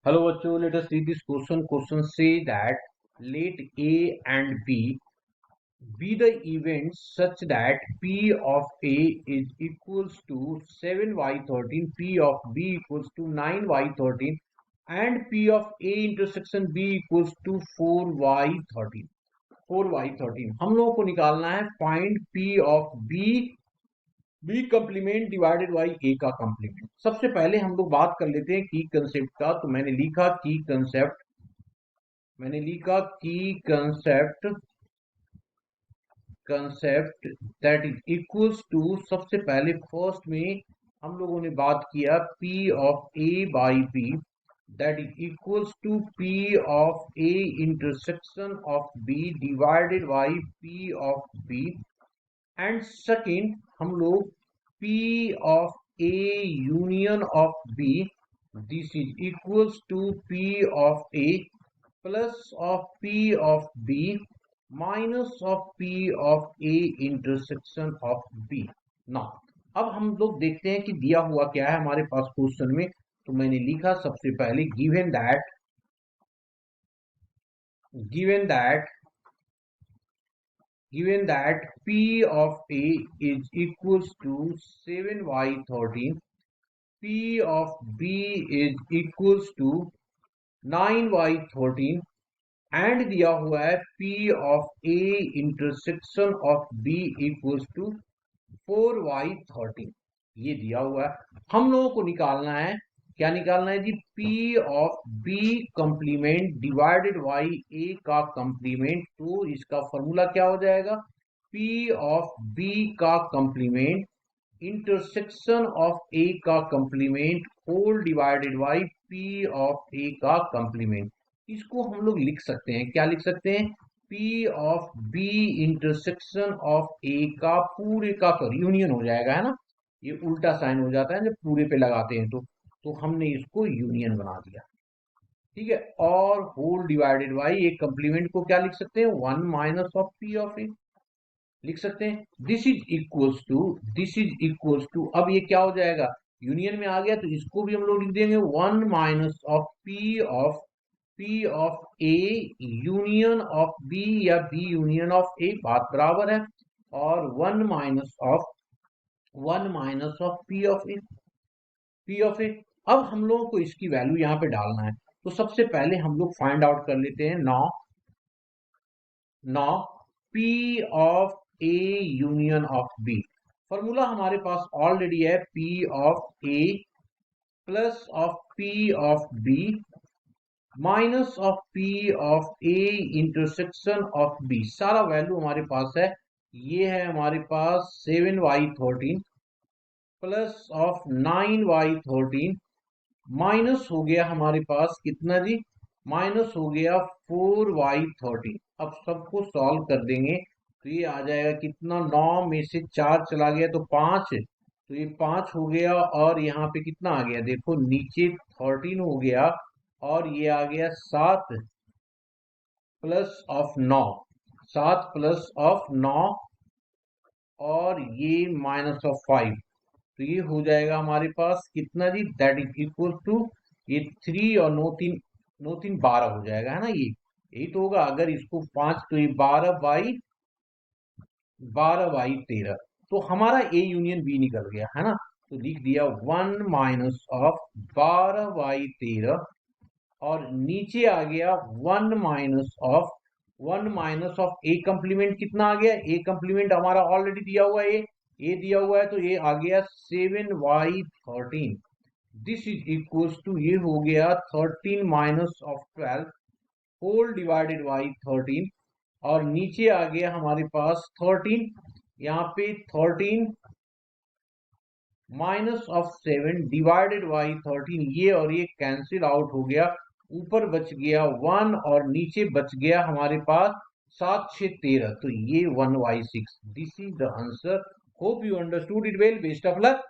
Hello बच्चों, let us read this question. Question say that let A and B be the events such that P of A is equals to 7y13, P of B equals to 9y13 and P of A intersection B equals to 4y13. 4y13 हम लोगों को निकालना है find P of B complement divided by a का complement. सबसे पहले हम लोग बात कर लेते हैं की कंसेप्ट का। तो मैंने लिखा की concept that is equals to, सबसे पहले फर्स्ट में हम लोगों ने बात किया P of A by B that is equals to P of A intersection of B divided by P of B। And second हम लोग P of A union of B, this is equals to P of A plus of P of B minus of P of A intersection of B। now अब हम लोग देखते हैं कि दिया हुआ क्या है हमारे पास क्वेश्चन में। तो मैंने लिखा सबसे पहले given that P of A is equals to 7y13, P of B is equals to 9y13 and दिया हुआ है P of A intersection of B equals to 4y13। ये दिया हुआ है, हम लोगों को निकालना है, क्या निकालना है जी? P of B complement divided by A का कंप्लीमेंट। तो इसका फॉर्मूला क्या हो जाएगा? P of B का कंप्लीमेंट इंटरसेक्शन ऑफ A का complement whole divided by P of A का कंप्लीमेंट। इसको हम लोग लिख सकते हैं, क्या लिख सकते हैं? P of B intersection of A का पूरे का यूनियन हो जाएगा, है ना? ये उल्टा साइन हो जाता है जब पूरे पे लगाते हैं तो हमने इसको यूनियन बना दिया, ठीक है। और होल डिवाइडेड बाई एक कंप्लीमेंट को क्या लिख सकते हैं? 1 minus of P of A लिख सकते हैं। दिस इज इक्वल्स टू अब ये क्या हो जाएगा? यूनियन में आ गया तो इसको भी हम लोग लिख देंगे 1 minus of P of A union of B या B यूनियन ऑफ A, बात बराबर है। और 1 minus of P of A। अब हम लोगों को इसकी वैल्यू यहाँ पे डालना है। तो सबसे पहले हम लोग फाइंड आउट कर लेते हैं now P of A union of B। Formula हमारे पास ऑलरेडी है P of A plus of P of B minus of P of A intersection of B। सारा वैल्यू हमारे पास है, ये है हमारे पास 7y13 plus of 9y13 minus हो गया हमारे पास कितना जी? माइनस हो गया 4y13। अब सबको सॉल्व कर देंगे तो ये आ जाएगा कितना? 9 में से 4 चला गया तो 5, तो ये 5 हो गया। और यहाँ पे कितना आ गया? देखो नीचे 13 हो गया और ये आ गया 7 प्लस ऑफ 9, 7 प्लस ऑफ 9 और ये माइनस ऑफ 5। तो ये हो जाएगा हमारे पास कितना जी? दैट इज इक्वल टू ये 3 और 9 3 12 हो जाएगा, है ना? ये यही तो होगा। अगर इसको 5 तो ये 12 बाई 13। तो हमारा ए यूनियन बी निकल गया, है ना? तो लिख दिया 1 माइनस ऑफ 12 बाई 13 और नीचे आ गया 1 माइनस ऑफ ए कंप्लीमेंट। कितना आ गया? ए कंप्लीमेंट हमारा ऑलरेडी दिया हुआ है, ए दिया हुआ है तो ये आ गया 7y13। This is equals to ये हो गया 13 minus of 12 whole divided by 13 और नीचे आ गया हमारे पास 13, यहाँ पे 13 माइनस ऑफ 7 डिवाइडेड बाई 13, ये और ये कैंसिल आउट हो गया। ऊपर बच गया 1 और नीचे बच गया हमारे पास 7 6 13, तो ये 1/6। This is the answer. Hope you understood it well. Best of luck.